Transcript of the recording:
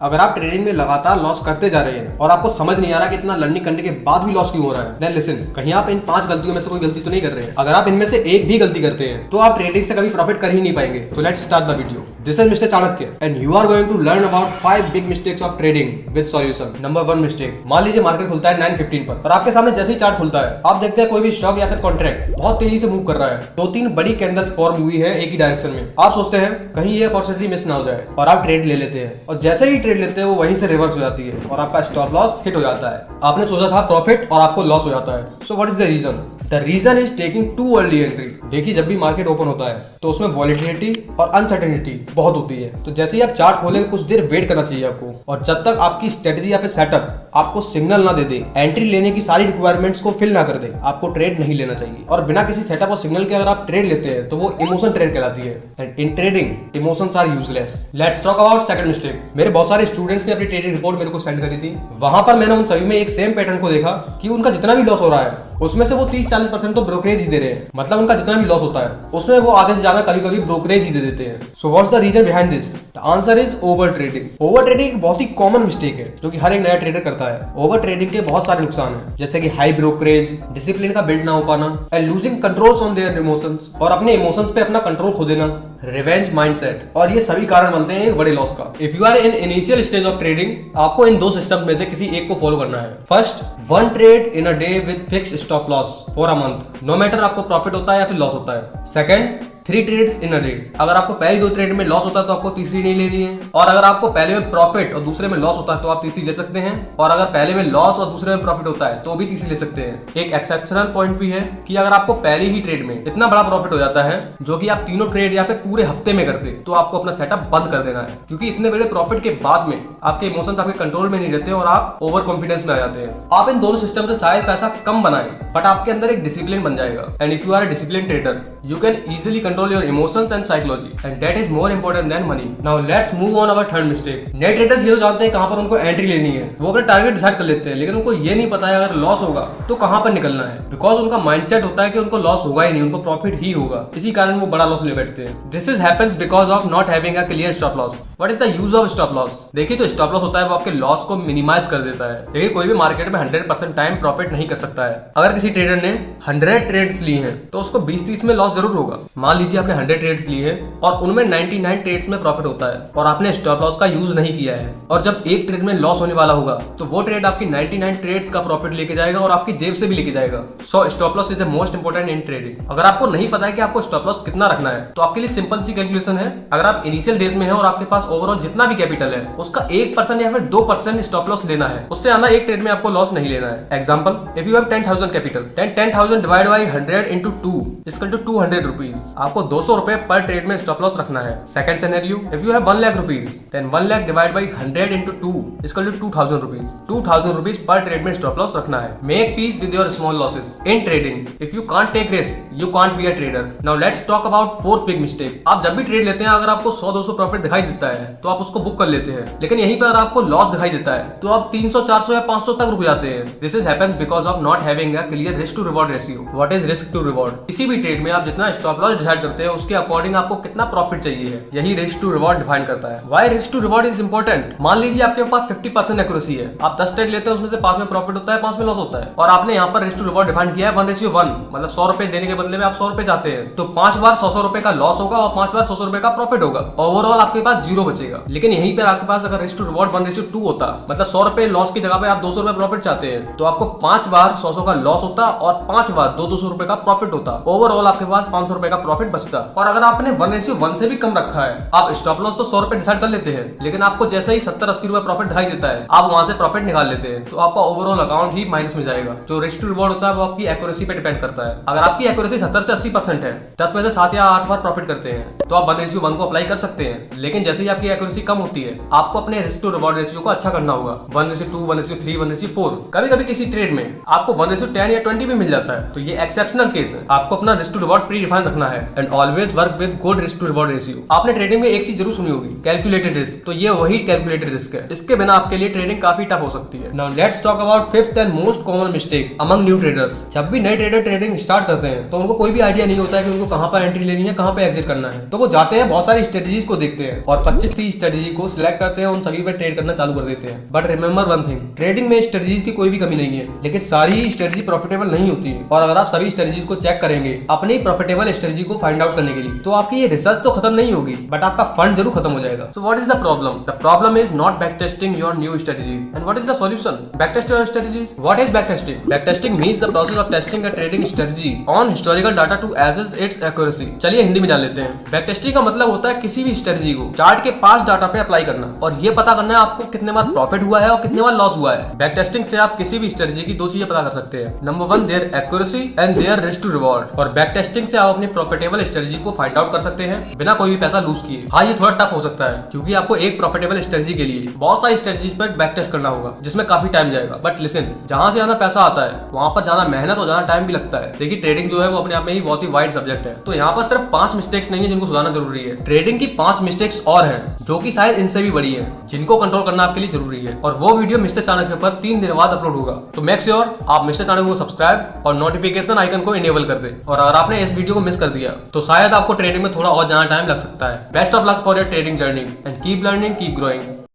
अगर आप ट्रेडिंग में लगातार लॉस करते जा रहे हैं और आपको समझ नहीं आ रहा कि इतना लर्निंग करने के बाद भी लॉस क्यों हो रहा है, देन लिसन, कहीं आप इन 5 गलतियों में से कोई गलती तो नहीं कर रहे हैं। अगर आप इनमें से एक भी गलती करते हैं तो आप ट्रेडिंग से कभी प्रॉफिट कर ही नहीं पाएंगे। तो let's start the video. This is mister Chanakya and you are going to learn about 5 big mistakes of trading with solution. Number 1 mistake. मान लीजिए मार्केट खुलता है 9:15 पर और आपके सामने जैसे ही चार्ट खुलता है आप देखते हैं कोई भी स्टॉक या फिर कॉन्ट्रैक्ट बहुत तेजी से मूव कर रहा है। 2-3 बड़ी कैंडल्स फॉर्म हुई है एक ही डायरेक्शन में। आप सोचते हैं कहीं ये अपॉर्चुनिटी मिस ना हो जाए और आप ट्रेड ले लेते हैं और जैसे ही ट्रेड लेते हैं वो वहीं से रिवर्स हो जाती है और आपका स्टॉप लॉस हिट हो जाता है। आपने सोचा था प्रॉफिट और आपको लॉस हो जाता है। So what is the reason? The reason is taking too early entry. देखिए, जब भी मार्केट ओपन होता है तो उसमें वॉलेटिलिटी और अनसर्टेनिटी बहुत होती है। तो जैसे ही आप चार्ट खोलेंगे कुछ देर वेट करना चाहिए आपको, और जब तक आपकी स्ट्रेटजी या फिर सेटअप आपको सिग्नल ना दे दे, एंट्री लेने की सारी रिक्वायरमेंट्स को फिल ना कर दे, आपको ट्रेड नहीं लेना चाहिए। और बिना किसी सेटअप और सिग्नल के अगर आप ट्रेड लेते हैं तो वो इमोशन ट्रेड कहलाती है। And in trading emotions are useless. Let's talk about second mistake. मेरे बहुत सारे स्टूडेंट्स ने अपनी ट्रेडिंग रिपोर्ट मेरे को सेंड करी थी। वहां पर मैंने उन सभी में एक सेम पैटर्न को देखा कि उनका जितना भी लॉस हो रहा है उसमें से वो 30-40% तो ब्रोकरेज ही दे रहे हैं। मतलब उनका जितना भी लॉस होता है उसमें वो आधे से ज्यादा कभी कभी ब्रोकरेज ही दे देते हैं। So what's the reason behind this? The answer is over trading. Over trading एक बहुत ही कॉमन मिस्टेक है जो कि हर एक नया ट्रेडर करता है। ओवर ट्रेडिंग के बहुत सारे नुकसान हैं, जैसे कि हाई ब्रोकरेज, डिसिप्लिन का बिल्ड ना हो पाना, and losing controls on their emotions, और अपने इमोशंस पे अपना कंट्रोल खो देना, रिवेंज माइंडसेट, और ये सभी कारण बनते हैं बड़े लॉस का। If you are in initial stage of trading, आपको इन 2 सिस्टम में से किसी एक को फॉलो करना है। First, 1 trade in a day with fixed stop loss for a month, no matter आपको प्रॉफिट होता है या फिर लॉस होता है। Second, 3 trades in a day. अगर आपको पहली 2 ट्रेड में लॉस होता है तो आपको तीसरी नहीं लेनी है, और अगर आपको पहले में प्रॉफिट और दूसरे में लॉस होता है तो आप तीसरी ले सकते हैं, और अगर पहले में लॉस और दूसरे में प्रॉफिट होता है तो भी तीसरी ले सकते हैं। एक एक्सेप्शनल पॉइंट भी है कि अगर आपको पहली ही ट्रेड में इतना बड़ा प्रॉफिट हो जाता है जो कि आप तीनों ट्रेड या फिर पूरे हफ्ते में करते, तो आपको अपना सेटअप बंद कर देना है, क्योंकि इतने बड़े प्रॉफिट के बाद में आपके इमोशंस आपके कंट्रोल में नहीं रहते और आप ओवर कॉन्फिडेंस में आ जाते हैं। आप इन दोनों सिस्टम से शायद पैसा कम बनाएं, बट आपके अंदर एक डिसिप्लिन बन जाएगा। And if you are a discipline trader, you can easily control your emotions and psychology, and that is more important than money. Now let's move on our third mistake. नए traders ये तो जानते हैं कहां पर उनको एंट्री लेनी है, वो अपना टारगेट डिसाइड कर लेते हैं, लेकिन उनको ये नहीं पता है अगर लॉस होगा तो कहां पर निकलना है, बिकॉज उनका माइंडसेट होता है कि उनको लॉस होगा ही नहीं, उनको प्रॉफिट ही होगा। इसी कारण वो बड़ा लॉस ले बैठते हैं। This is happens because of not having a clear stop loss. What is the use of stop loss? देखिए, तो स्टॉप लॉस होता है वो आपके लॉस को मिनिमाइज कर देता है, लेकिन कोई भी मार्केट में 100% टाइम प्रॉफिट नहीं कर सकता है। अगर किसी ट्रेडर ने 100 ट्रेड्स ली हैं तो उसको 20-30 में लॉस जरूर होगा। मान लीजिए आपने 100 ट्रेड्स लिए हैं और उनमें 99 ट्रेड्स में प्रॉफिट होता है और आपने स्टॉप लॉस का यूज नहीं किया है, और जब एक ट्रेड में लॉस होने वाला होगा तो वो ट्रेड आपकी 99 ट्रेड्स का प्रॉफिट लेके जाएगा और आपकी जेब से भी लेके जाएगा। So stop loss is the most important in trading. अगर आपको नहीं पता है कि आपको स्टॉप लॉस कितना रखना है तो आपके लिए सिंपल सी कैलकुलेशन है। अगर आप इनिशियल डेज में है और आपके पास ओवरऑल जितना भी कैपिटल है उसका 1% या फिर 2% स्टॉप लॉस लेना है, उससे ज्यादा एक ट्रेड में आपको लॉस नहीं लेना है। Example, if you have 10,000 capital, then 10,000 divide by 100 into 2 equal to 200 rupees. आपको 200 रुपए पर ट्रेड में स्टॉप लॉस रखना है। Second scenario, if you have 1 lakh rupees, then 1 lakh divide by 100 into 2 equal to 2,000 rupees. 2,000 rupees पर ट्रेड में स्टॉप लॉस रखना है। Make peace with your small losses in trading. If you can't take risk, you can't be a trader. Now let's talk about 4th big mistake. आप जब भी trade लेते हैं, अगर आपको 100-200 प्रॉफिट दिखाई देता है तो आप उसको बुक कर लेते हैं, लेकिन यहीं पर अगर आपको लॉस दिखाई देता है तो आप 300-400 या 500 तक रुक जाते हैं। This is happens because of not having a clear risk to reward ratio. What is risk to reward? किसी भी ट्रेड में आप जितना स्टॉप लॉस डिसाइड करते हैं उसके अकॉर्डिंग आपको कितना प्रॉफिट चाहिए है, यही रिस्क टू रिवॉर्ड डिफाइन करता है। Why risk to reward is important? मान लीजिए आपके पास 50% एक्यूरेसी है, आप 10 ट्रेड लेते हैं, उसमें से 5 में प्रॉफिट होता है, 5 में लॉस होता है, और आपने यहाँ पर रिस्क टू रिवॉर्ड डिफाइन किया है 1:1, मतलब 100 रुपए देने के बदले में आप 100 रुपए चाहते हैं, तो 5 बार 100 रुपए का लॉस होगा और 5 बार 100 रुपए का प्रॉफिट होगा। ओवरऑल आपके पास 0 बचेगा। लेकिन यहीं पर आपके पास अगर रिस्क टू रिवॉर्ड 1:2 होता, मतलब 100 रुपए लॉस की जगह पे आप 200 रुपए प्रॉफिट चाहते हैं, तो आपको 5 बार 100 का लॉस होता और 5 बार 200 रुपए का प्रॉफिट होता। ओवरऑल आपके पास 500 रुपए का प्रॉफिट बचता। और अगर आपने 1:1 से भी कम रखा है, आप स्टॉप लॉस तो 100 रुपए डिसाइड कर लेते हैं, लेकिन आपको जैसे ही 70-80 रुपए प्रॉफिट दिखाई देता है, आप वहां से प्रॉफिट निकाल लेते हैं, तो आपका ओवरऑल अकाउंट ही माइनस में जाएगा। जो रिस्क टू रिवॉर्ड होता है वो आपकी एक्यूरेसी पे डिपेंड करता है। अगर आपकी एक्यूरेसी 70 से 80% है, 10 में से 7 या 8 बार प्रॉफिट करते हैं, तो आप 1:1 को अप्लाई कर सकते हैं। लेकिन जैसे ही आपकी एक्यूरेसी कम होती है, आपको अपने रिस्क टू रिवॉर्ड रेशियो को अच्छा करना होगा। 1:2, 1:3, 1:4। कभी कभी किसी ट्रेड में आपको 1:10 या 20 भी मिल जाता है, तो ये एक्सेप्शनल केस है। आपको अपना risk to reward predefine रखना है। And always work with good risk to reward ratio. आपने ट्रेडिंग में एक चीज जरूर सुनी होगी, कैलकुलेटेड रिस्क। तो ये वही कैलकुलेटेड रिस्क है। इसके बिना आपके लिए ट्रेडिंग काफी टफ हो सकती है। Now let's talk about fifth and most common mistake among new traders. जब भी नए ट्रेडर ट्रेडिंग स्टार्ट करते हैं तो उनको कोई भी आइडिया नहीं होता है कि उनको कहां पर एंट्री लेनी है, कहां पर एग्जिट करना है। तो वो जाते हैं, बहुत सारी स्ट्रेटजीज को देखते हैं और 25-30 स्ट्रेटजी को सिलेक्ट करते हैं, उन सभी पर ट्रेड करना चालू कर देते हैं। But remember one thing, trading में स्ट्रेटजीज की कोई भी कमी नहीं है, लेकिन सारी स्ट्रेटजी प्रॉफिटेबल नहीं होती है। और अगर आप सभी स्ट्रेटजीज को चेक करेंगे अपनी प्रॉफिटेबल स्ट्रेटजी को फाइंड आउट करने के लिए, तो आपकी ये रिसर्च तो खत्म नहीं होगी, बट आपका फंड जरूर खत्म हो जाएगा। So what is the problem? The problem is not back testing your new strategies. And what is the solution? Back test your strategies. What is back testing? Back testing means the process of testing a trading strategy on historical data to assess its accuracy. चलिए हिंदी में जान लेते हैं। Back testing का मतलब होता है किसी भी स्ट्रेटजी को चार्ट के पास्ट डाटा पे अप्लाई करना और ये पता करना है आपको कितने बार प्रॉफिट हुआ है और कितने बार लॉस हुआ है। बैक टेस्टिंग से आप किसी भी स्ट्रेटजी की दो चीजें पता कर सकते हैं। Number 1 their accuracy and their risk to reward. और बैक टेस्टिंग से आप अपनी प्रॉफिटेबल स्ट्रेटजी को फाइंड आउट कर सकते हैं बिना कोई भी पैसा लूज किए। हाँ, ये थोड़ा टफ हो सकता है क्योंकि आपको एक प्रॉफिटेबल स्ट्रेटजी के लिए बहुत सारी स्ट्रेटजीज पर बैक टेस्ट करना होगा जिसमें काफी टाइम जाएगा। बट लिसन, जहां से ज्यादा पैसा आता है वहां पर ज्यादा मेहनत और ज्यादा टाइम भी लगता है। देखिए, ट्रेडिंग जो है वो अपने आप में ही बहुत ही वाइड सब्जेक्ट है। तो यहाँ पर सिर्फ 5 मिस्टेक्स नहीं है जिनको सुधारना जरूरी है। ट्रेडिंग की 5 मिस्टेक्स और हैं जो कि शायद इनसे भी बड़ी है, जिनको कंट्रोल करना आपके लिए जरूरी है। और वो वीडियो मिस्टर चाणक्य पर 3 दिन बाद अपलोड होगा। तो मेक श्योर आप मिस्टर चाणक्य को सब्सक्राइब और नोटिफिकेशन आइकन को इनेबल कर दे। और अगर आपने इस वीडियो को मिस कर दिया तो शायद आपको ट्रेडिंग में थोड़ा और ज्यादा टाइम लग सकता है। Best of luck for your trading journey and keep learning, keep growing.